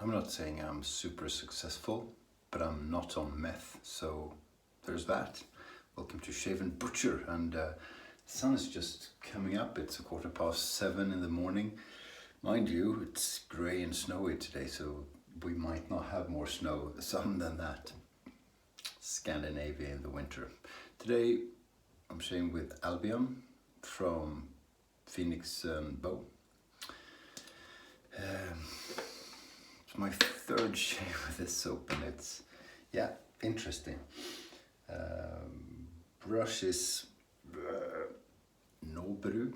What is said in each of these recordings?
I'm not saying I'm super successful, but I'm not on meth, so there's that. Welcome to Shave&Butcher, and the sun is just coming up. It's 7:15 in the morning. Mind you, it's grey and snowy today, so we might not have more sun than that. Scandinavia in the winter. Today I'm shaving with Albion from Phoenix Bow. It's my third shave with this soap, and it's interesting. Brush is Nobru,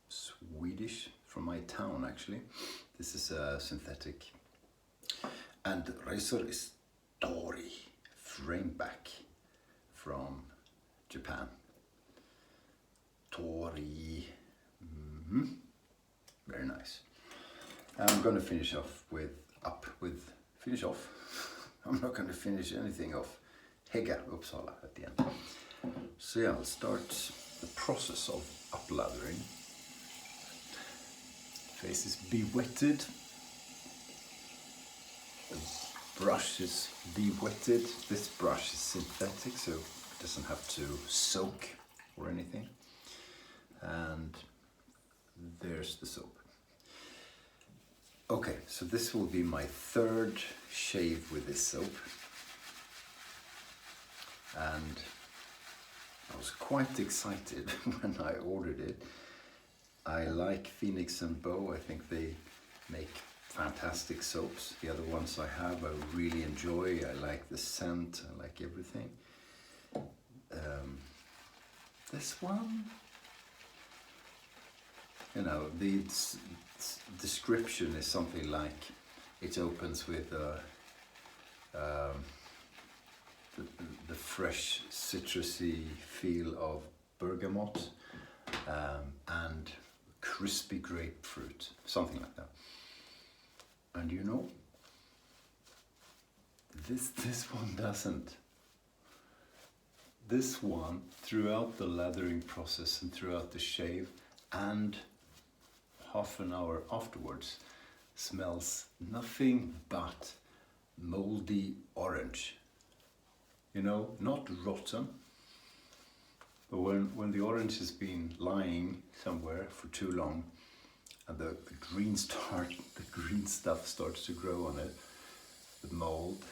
Swedish, from my town actually. This is a synthetic. And razor is Tori, frame back from Japan. Tori, very nice. I'm going to finish off with I'm not going to finish anything off Hega Uppsala at the end. So yeah, I'll start the process of uplathering. Face is be-wetted. The brush is be-wetted. This brush is synthetic, so it doesn't have to soak or anything. And there's the soap. Okay, so this will be my third shave with this soap. And I was quite excited when I ordered it. I like Phoenix and Bow. I think they make fantastic soaps. The other ones I have, I really enjoy. I like the scent, I like everything. This one, you know, the description is something like it opens with the fresh citrusy feel of bergamot and crispy grapefruit, something like that. And you know, this one doesn't. This one, throughout the lathering process and throughout the shave and half an hour afterwards, smells nothing but moldy orange. You know, not rotten, but when the orange has been lying somewhere for too long and the green stuff starts to grow on it, the mold,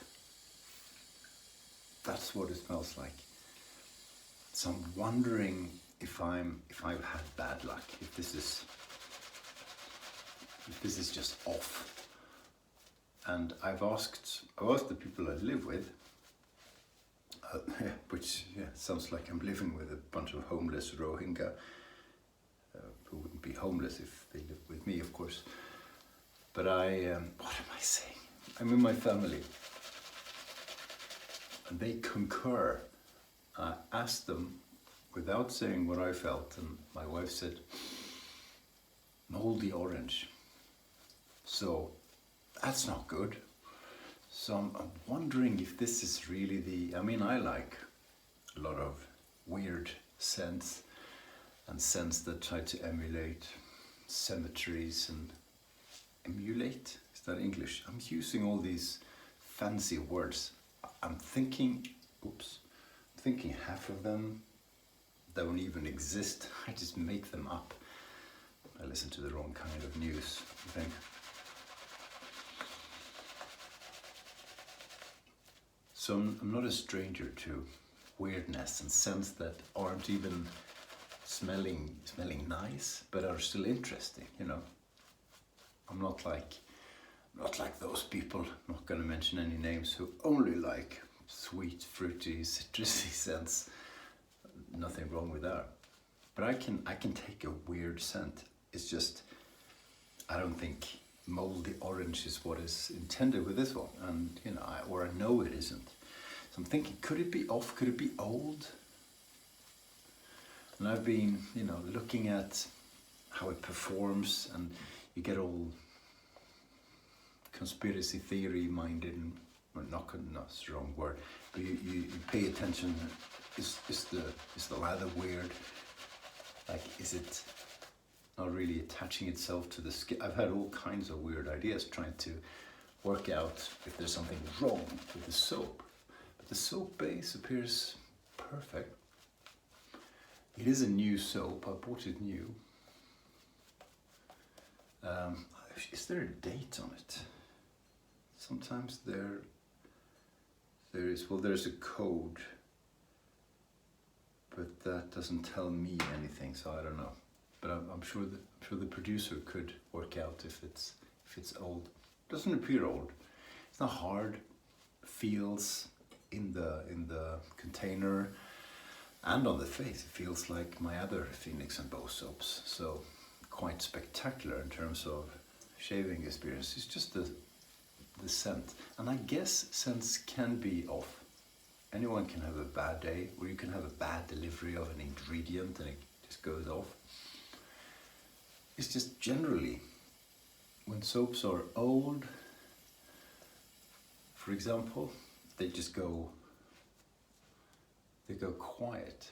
that's what it smells like. So I'm wondering if I've had bad luck, if this is just off. And I've asked the people I live with, which sounds like I'm living with a bunch of homeless Rohingya, who wouldn't be homeless if they lived with me, of course. But what am I saying? I'm in my family, and they concur. I asked them without saying what I felt, and my wife said, moldy orange. So that's not good. So I'm wondering if this is really I like a lot of weird scents and scents that try to emulate cemeteries and emulate, is that English? I'm using all these fancy words. I'm thinking half of them don't even exist. I just make them up. I listen to the wrong kind of news, I think. So I'm not a stranger to weirdness and scents that aren't even smelling nice, but are still interesting, you know. I'm not like those people, I'm not going to mention any names, who only like sweet, fruity, citrusy scents. Nothing wrong with that. But I can take a weird scent. It's just, I don't think moldy orange is what is intended with this one, and you know, I know it isn't. So I'm thinking, could it be off? Could it be old? And I've been, you know, looking at how it performs, and you get all conspiracy theory minded, and well, not that's the wrong word, but you pay attention. Is the lather weird? Like, is it not really attaching itself to the skin? I've had all kinds of weird ideas trying to work out if there's something wrong with the soap. But the soap base appears perfect. It is a new soap. I bought it new. Is there a date on it? Sometimes there is. Well, there's a code, but that doesn't tell me anything, so I don't know. But I'm sure the producer could work out if it's old. It doesn't appear old. It's not hard. Feels in the container and on the face. It feels like my other Phoenix and Bow soaps. So quite spectacular in terms of shaving experience. It's just the scent, and I guess scents can be off. Anyone can have a bad day, or you can have a bad delivery of an ingredient and it just goes off. It's just generally, when soaps are old, for example, they go quiet.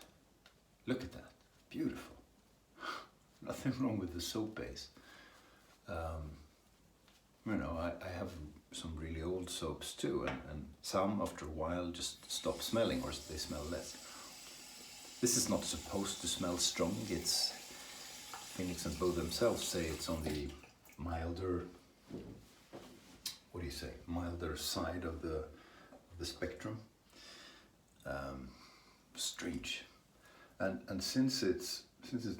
Look at that, beautiful. Nothing wrong with the soap base. I have some really old soaps too, and some after a while just stop smelling, or they smell less. This is not supposed to smell strong. It's Phoenix and Bow themselves say it's on the milder, milder side of the spectrum. Strange, and since it's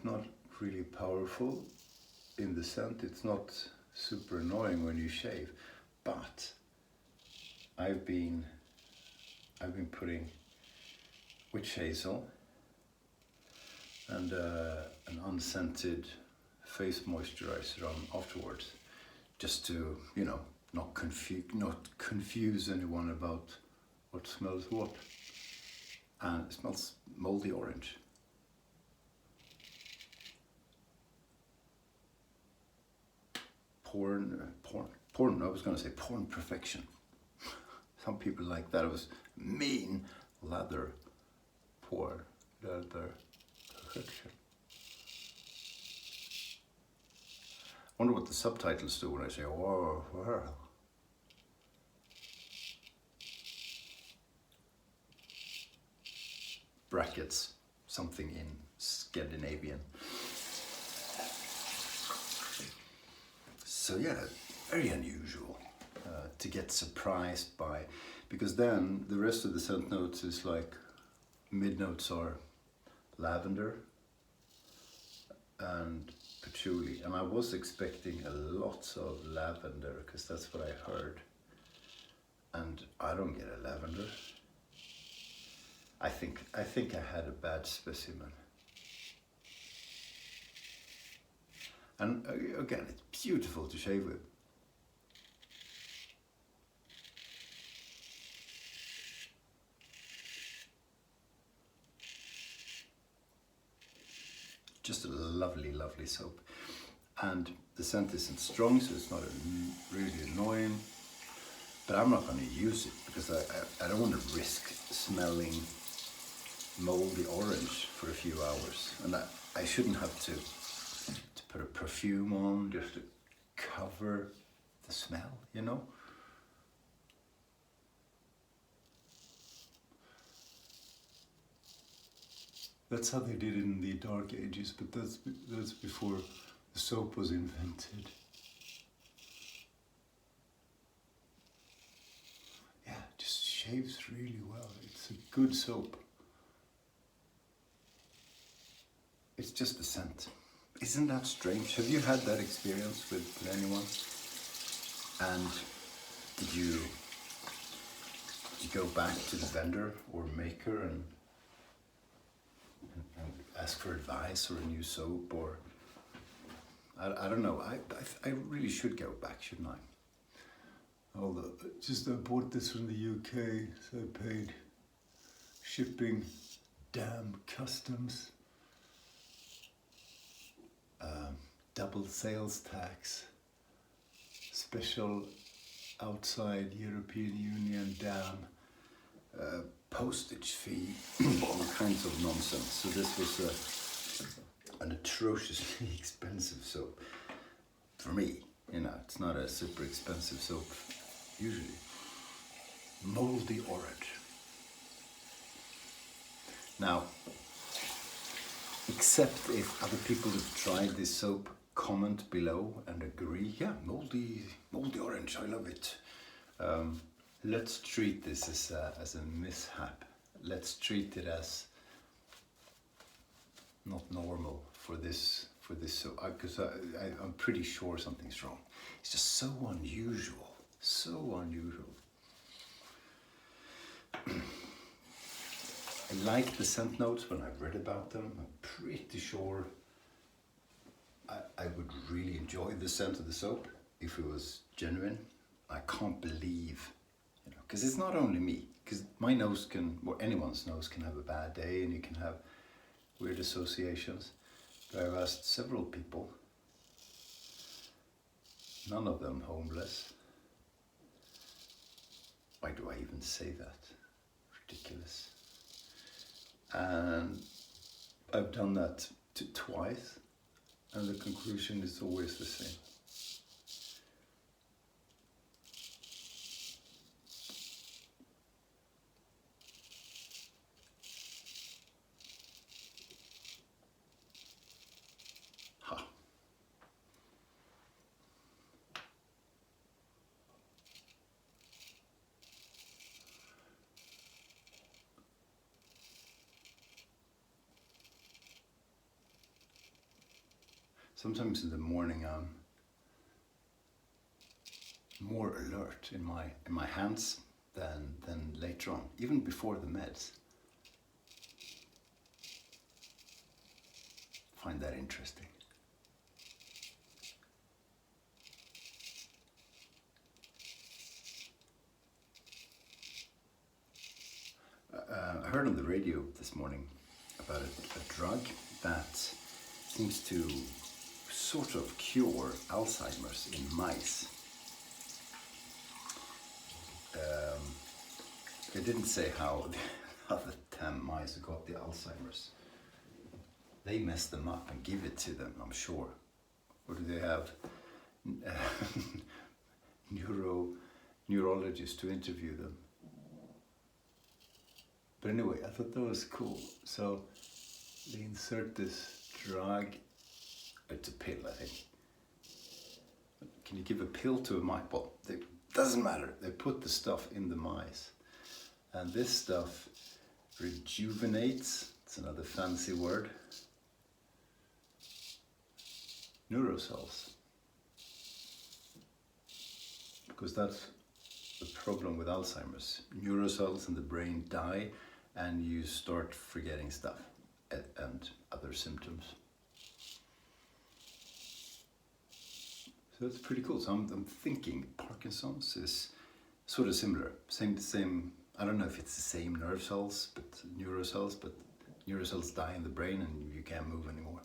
not really powerful in the scent, it's not super annoying when you shave. But I've been putting witch hazel and an unscented face moisturizer on afterwards, just to not confuse anyone about what smells what. And it smells moldy orange. Porn, I was going to say porn perfection. Some people like that. It was mean leather perfection. I wonder what the subtitles do when I say, oh, wow. Brackets, something in Scandinavian. So yeah, very unusual to get surprised by, because then the rest of the scent notes is like, mid notes are lavender and patchouli, and I was expecting a lot of lavender because that's what I heard, and I don't get a lavender. I think I had a bad specimen. And again, it's beautiful to shave with. Just a lovely, lovely soap. And the scent isn't strong, so it's not really annoying. But I'm not going to use it because I don't want to risk smelling moldy orange for a few hours. And I shouldn't have to put a perfume on just to cover the smell, That's how they did it in the Dark Ages, but that's before the soap was invented. Yeah, it just shaves really well. It's a good soap. It's just the scent. Isn't that strange? Have you had that experience with anyone? And did you go back to the vendor or maker and ask for advice or a new soap, or I don't know. I really should go back, shouldn't I? Although I bought this from the UK, so I paid shipping, damn customs. Double sales tax, special outside European Union damn postage fee, all kinds of nonsense. So this was an atrociously expensive soap. For me, it's not a super expensive soap usually. Moldy orange. Now, except if other people have tried this soap, comment below and agree. Yeah, moldy orange, I love it. Let's treat this as a mishap. Let's treat it as not normal for this soap, because I'm pretty sure something's wrong. It's just so unusual, so unusual. I like the scent notes when I've read about them. I'm pretty sure I would really enjoy the scent of the soap if it was genuine. I can't believe, because it's not only me, because my nose can, or anyone's nose can have a bad day and you can have weird associations. But I've asked several people, none of them homeless. Why do I even say that? Ridiculous. And I've done that twice, and the conclusion is always the same. Ha. Sometimes in the morning I'm more alert in my hands than later on, even before the meds. Find that interesting. I heard on the radio this morning about a drug that seems to sort of cure Alzheimer's in mice. They didn't say how the 10 mice got the Alzheimer's. They mess them up and give it to them, I'm sure. Or do they have neurologists to interview them? But anyway, I thought that was cool. So they insert this drug. It's a pill, I think. Can you give a pill to a mice? Well, it doesn't matter. They put the stuff in the mice. And this stuff rejuvenates, it's another fancy word, neurocells. Because that's the problem with Alzheimer's. Neurocells in the brain die and you start forgetting stuff and other symptoms. So that's pretty cool. So I'm thinking Parkinson's is sort of similar. Same. I don't know if it's the same nerve cells, but neurocells die in the brain and you can't move anymore.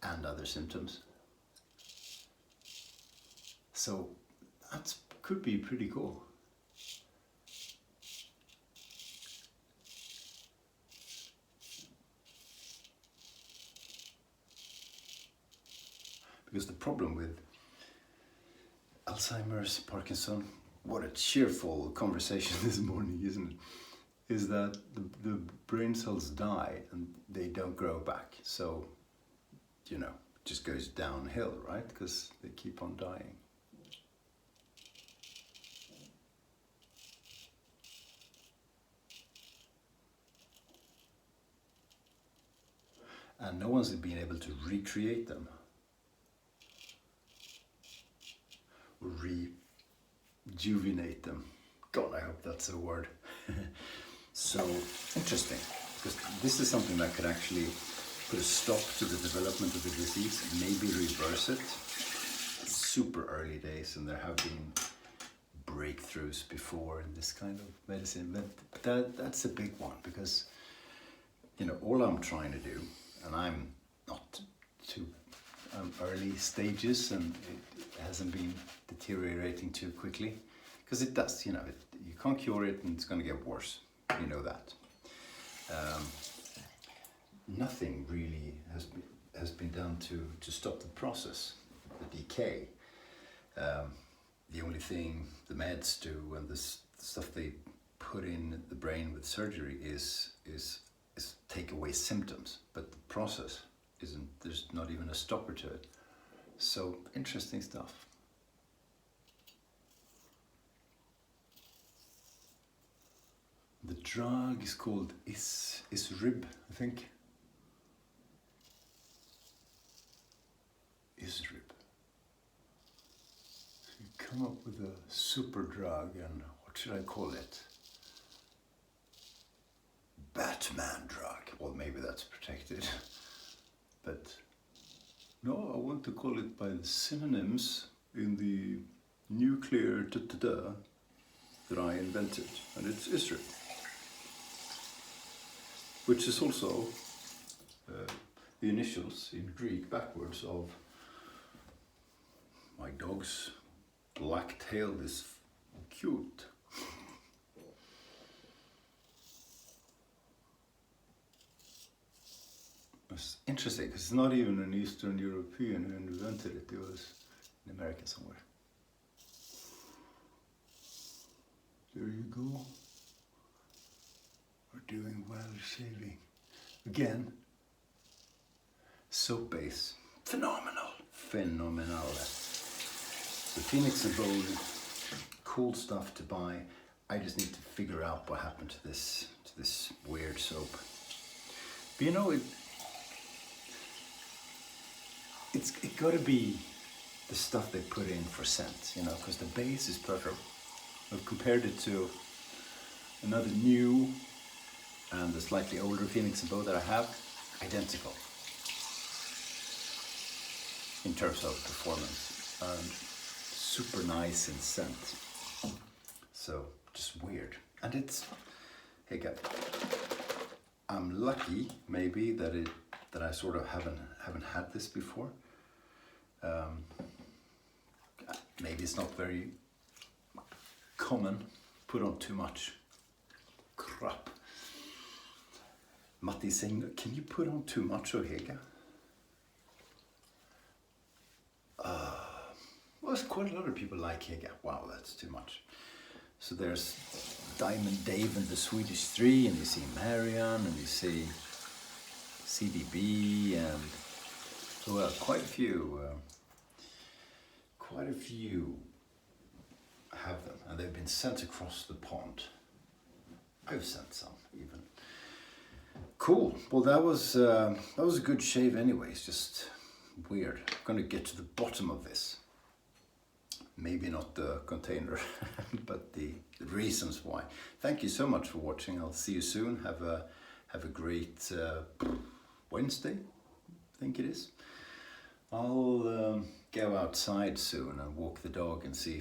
And other symptoms. So that could be pretty cool. Because the problem with Alzheimer's, Parkinson, what a cheerful conversation this morning, isn't it? Is that the brain cells die and they don't grow back. So, it just goes downhill, right? Because they keep on dying. And no one's been able to recreate them. Or rejuvenate them. God, I hope that's a word. So interesting, because this is something that could actually put a stop to the development of the disease, maybe reverse it. Super early days, and there have been breakthroughs before in this kind of medicine, but that's a big one, because all I'm trying to do, and I'm not too early stages, and it hasn't been deteriorating too quickly, because it does, you can't cure it and it's going to get worse, that. Nothing really has been done to stop the process, the decay. the only thing the meds do and this stuff they put in the brain with surgery is take away symptoms, but the process isn't, there's not even a stopper to it. So interesting stuff. The drug is called Isrib, I think. Isrib. So you come up with a super drug, and what should I call it? Batman drug. Well, maybe that's protected. But no, I want to call it by the synonyms in the nuclear that I invented, and it's Isrib, which is also the initials in Greek backwards of my dog's black tail is cute. It's interesting because it's not even an Eastern European who invented it, it was in America somewhere. There you go. We're doing well shaving. Again, soap base, phenomenal. The Phoenix and Bone, cool stuff to buy. I just need to figure out what happened to this weird soap. But you know, it's got to be the stuff they put in for scent, you know, because the base is perfect. I've compared it to another new and a slightly older Phoenix and Bone that I have, identical in terms of performance and super nice in scent. So just weird. And it's, hey guys, I'm lucky maybe that I sort of haven't had this before. Maybe it's not very common. Put on too much crap. Matti is saying, can you put on too much, Hega? Well, there's quite a lot of people like Hega. Wow, that's too much. So there's Diamond Dave and the Swedish Three, and you see Marianne, and you see CDB, and well, quite a few have them, and they've been sent across the pond. I've sent some even. Cool. Well, that was a good shave anyway. It's just weird. I'm gonna get to the bottom of this. Maybe not the container, but the reasons why. Thank you so much for watching. I'll see you soon. Have a great Wednesday, I think it is. I'll go outside soon and walk the dog and see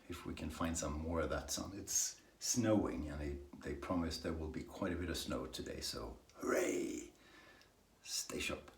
if we can find some more of that sun. It's snowing, and they promise there will be quite a bit of snow today, so hooray! Stay sharp.